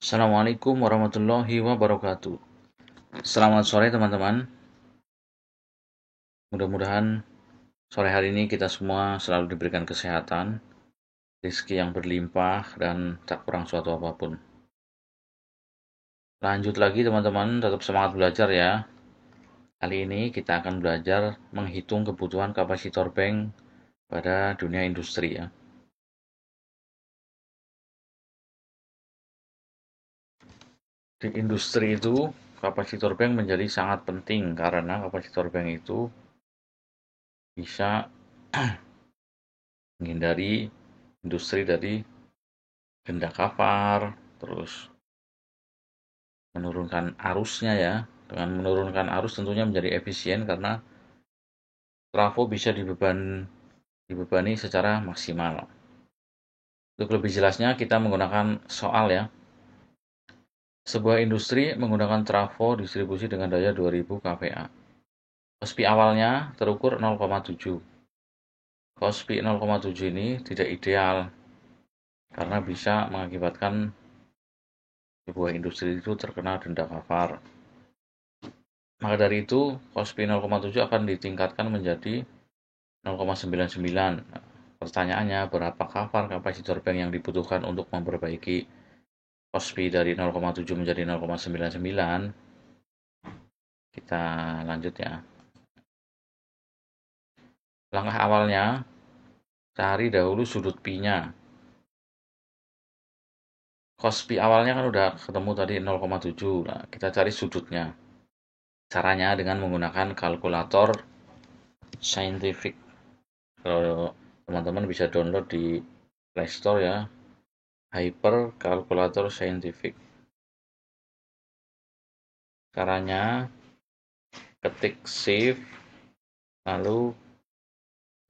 Assalamualaikum warahmatullahi wabarakatuh. Selamat sore teman-teman. Mudah-mudahan sore hari ini kita semua selalu diberikan kesehatan, rezeki yang berlimpah, dan tak kurang suatu apapun. Lanjut lagi teman-teman, tetap semangat belajar ya. Kali ini kita akan belajar menghitung kebutuhan kapasitor bank pada dunia industri ya. Di industri itu, kapasitor bank menjadi sangat penting karena kapasitor bank itu bisa menghindari industri dari ganda kafar, terus menurunkan arusnya ya. Dengan menurunkan arus tentunya menjadi efisien karena trafo bisa dibebani secara maksimal. Untuk lebih jelasnya kita menggunakan soal ya. Sebuah industri menggunakan trafo distribusi dengan daya 2000 kVA. Kospi awalnya terukur 0,7. Kospi 0,7 ini tidak ideal karena bisa mengakibatkan sebuah industri itu terkena denda kafar. Maka dari itu, Kospi 0,7 akan ditingkatkan menjadi 0,99. Pertanyaannya, berapa kafar kapasitor bank yang dibutuhkan untuk memperbaiki Kospi dari 0,7 menjadi 0,99? Kita lanjut ya. Langkah awalnya, cari dahulu sudut pi-nya. Kospi awalnya kan udah ketemu tadi 0,7. Nah, kita cari sudutnya. Caranya dengan menggunakan kalkulator scientific. Kalau teman-teman bisa download di Play Store ya, Hyper Calculator Scientific. Caranya ketik shift, lalu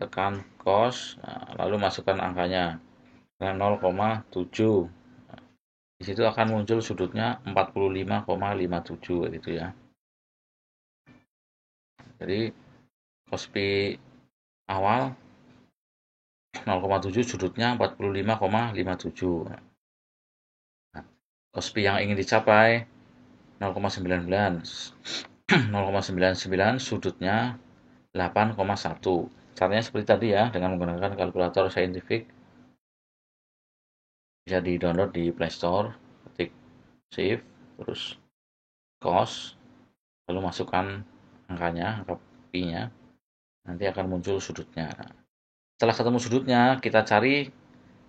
tekan cos, lalu masukkan angkanya dengan 0,7. Di situ akan muncul sudutnya 45,57 gitu ya. Jadi Kospi awal 0,7, sudutnya 45,57. Nah, Kospi yang ingin dicapai 0,99. 0,99, sudutnya 8,1. Caranya seperti tadi ya, dengan menggunakan kalkulator saintifik. Bisa di-download di Play Store, ketik shift, terus cos, lalu masukkan angkanya, angka pi-nya, nanti akan muncul sudutnya. Setelah ketemu sudutnya, kita cari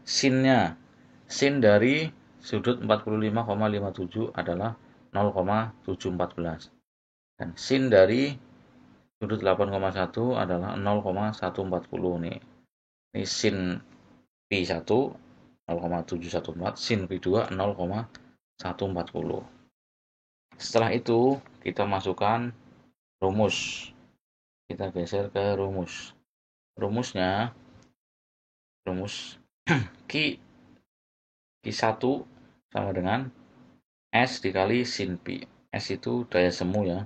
sin-nya. Sin dari sudut 45,57 adalah 0,714. Dan sin dari sudut 8,1 adalah 0,140 nih. Ini sin pi1 0,714, sin pi2 0,140. Setelah itu kita masukkan rumus. Kita geser ke rumus. Rumusnya, rumus Q1 sama dengan S dikali sin pi. S itu daya semu ya.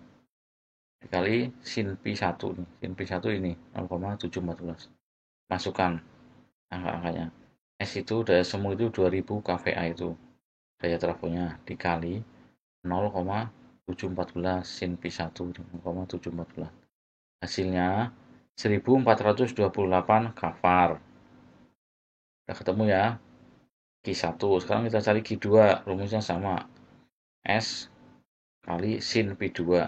Dikali sin pi1 nih. Sin pi1 ini 0,714. Masukkan angka-angkanya. S itu daya semu itu 2000 kVA itu. Daya trafonya dikali 0,714 sin pi1 0,714. Hasilnya 1428 kafar. Udah ketemu ya. Q1. Sekarang kita cari Q2. Rumusnya sama. S kali sin pi2.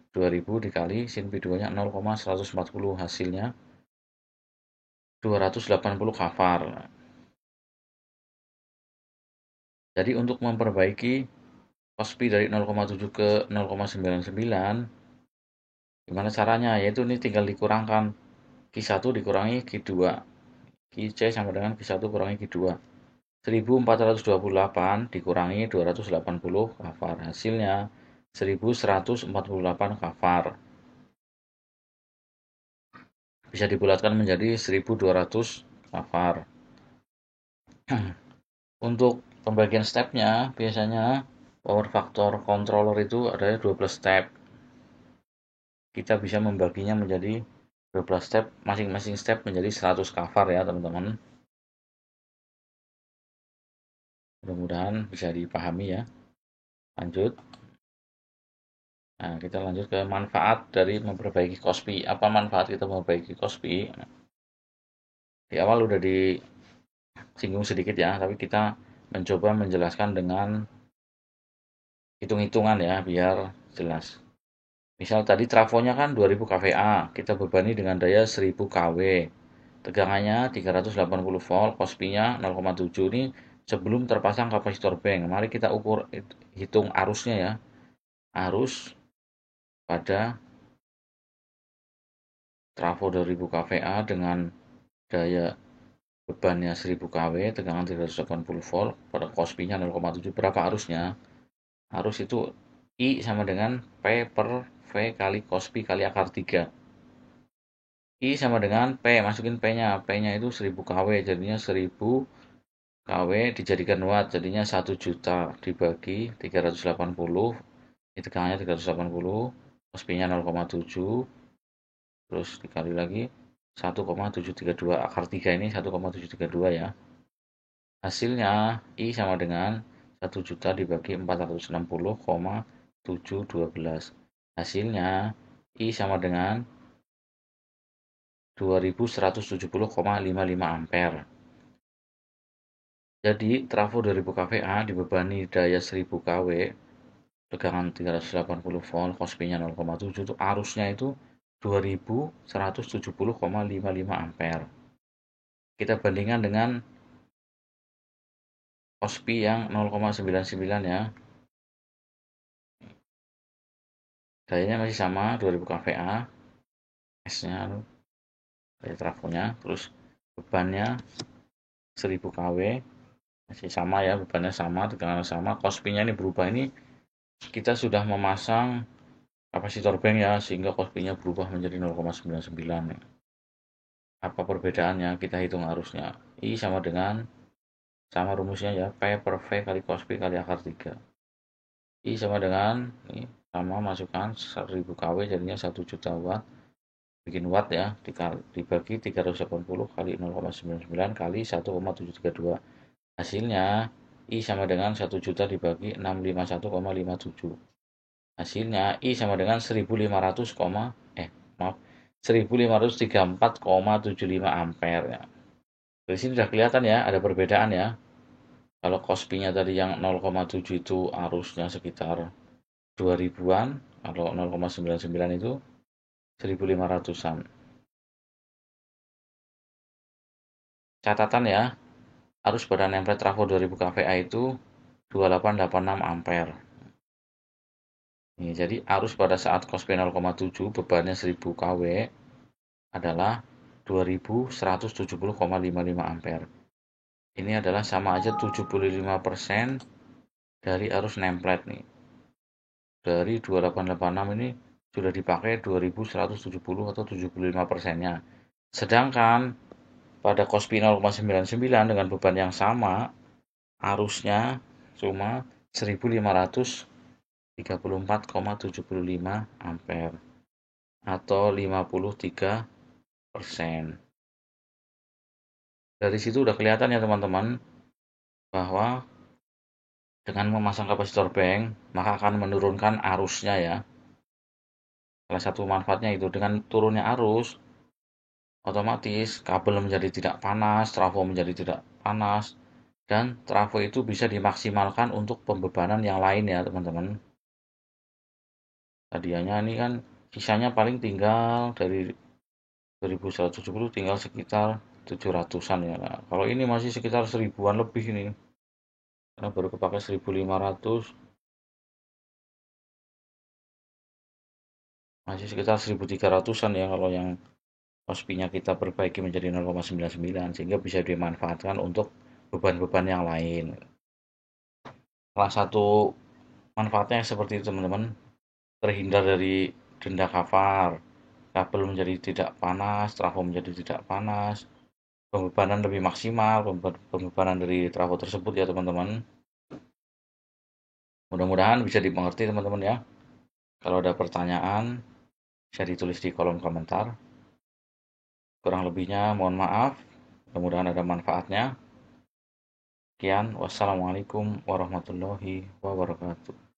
2000 dikali sin pi2-nya 0,140. Hasilnya 280 kafar. Jadi untuk memperbaiki Kospi dari 0,7 ke 0,99, gimana caranya? Yaitu ini tinggal dikurangkan Q1 dikurangi Q2. Qc sama dengan Q1 kurangi Q2. 1428 dikurangi 280 kafar. Hasilnya 1148 kafar. Bisa dibulatkan menjadi 1200 kafar. Untuk pembagian stepnya, biasanya power factor controller itu ada 12 step. Kita bisa membaginya menjadi 12 step, masing-masing step menjadi 100 kafar ya teman-teman. Mudah-mudahan bisa dipahami ya. Lanjut. Nah, kita lanjut ke manfaat dari memperbaiki Kospi. Apa manfaat kita memperbaiki Kospi? Di awal udah disinggung sedikit ya, tapi kita mencoba menjelaskan dengan hitung-hitungan ya, biar jelas. Misal tadi trafonya kan 2000 kVA, kita bebani dengan daya 1000 kW. Tegangannya 380 volt, Kospi-nya 0,7. Ini sebelum terpasang kapasitor bank. Mari kita hitung arusnya ya. Arus pada trafo 2000 kVA dengan daya bebannya 1000 kW, tegangan 380 volt, pada Kospi-nya 0,7. Berapa arusnya? Arus itu I sama dengan P per V kali Kospi kali akar 3. I sama dengan P, masukin P-nya. P-nya itu 1000 kW, jadinya 1000 kW dijadikan watt, jadinya 1 juta dibagi 380. Ini tegangannya 380, Kospi-nya 0,7, terus dikali lagi 1,732, akar 3 ini 1,732 ya. Hasilnya I sama dengan 1 juta dibagi 460,712. Hasilnya I sama dengan 2170,55 ampere. Jadi trafo 2000 kVA dibebani daya 1000 kW, tegangan 380 volt, Kospi-nya 0,7, itu arusnya itu 2170,55 ampere. Kita bandingkan dengan Kospi yang 0,99 ya. Dayanya masih sama 2000 kVA, S-nya daya trafonya, terus bebannya 1000 kW, masih sama ya, bebannya sama, tegangannya sama. Kospi-nya ini berubah, ini kita sudah memasang kapasitor bank ya, sehingga Kospi-nya berubah menjadi 0,99 ya. Apa perbedaannya? Kita hitung arusnya. I sama dengan, sama rumusnya ya, P per V kali Kospi kali akar 3. I sama dengan, ini sama, masukkan 1000 kW jadinya 1 juta watt. Bikin watt ya, dibagi 380 kali 0,99 kali 1,732. Hasilnya I sama dengan 1 juta dibagi 651,57. Hasilnya I sama dengan 1500, maaf, 1534,75 ampere ya. Dari sini sudah kelihatan ya, ada perbedaan ya. Kalau Kospi-nya tadi yang 0,7 itu arusnya sekitar 2000-an, kalau 0,99 itu 1500-an. Catatan ya, arus pada nameplate trafo 2000 kVA itu 2886 ampere. Ini, jadi arus pada saat Kospi 0,7 bebannya 1000 kW adalah 2170,55 ampere. Ini adalah sama aja 75% dari arus nameplate nih. Dari 2886 ini sudah dipakai 2170 atau 75%-nya. Sedangkan pada Kospi 0,99 dengan beban yang sama, arusnya cuma 1534,75 ampere atau 53%. Dari situ udah kelihatan ya teman-teman, bahwa dengan memasang kapasitor bank maka akan menurunkan arusnya ya. Salah satu manfaatnya itu, dengan turunnya arus otomatis kabel menjadi tidak panas, trafo menjadi tidak panas, dan trafo itu bisa dimaksimalkan untuk pembebanan yang lain ya teman-teman. Tadinya ini kan sisanya paling tinggal dari 2170 tinggal sekitar 700-an ya. Nah, kalau ini masih sekitar 1000-an lebih ini. Karena baru kepakai 1500, masih sekitar 1300-an ya kalau yang Kospi-nya kita perbaiki menjadi 0,99 sehingga bisa dimanfaatkan untuk beban-beban yang lain. Salah satu manfaatnya seperti itu teman-teman, terhindar dari denda kafar, kabel menjadi tidak panas, trafo menjadi tidak panas, pembebanan lebih maksimal, pembebanan dari trafo tersebut ya teman-teman. Mudah-mudahan bisa dimengerti teman-teman ya. Kalau ada pertanyaan bisa ditulis di kolom komentar. Kurang lebihnya mohon maaf. Mudah-mudahan ada manfaatnya. Sekian, wassalamualaikum warahmatullahi wabarakatuh.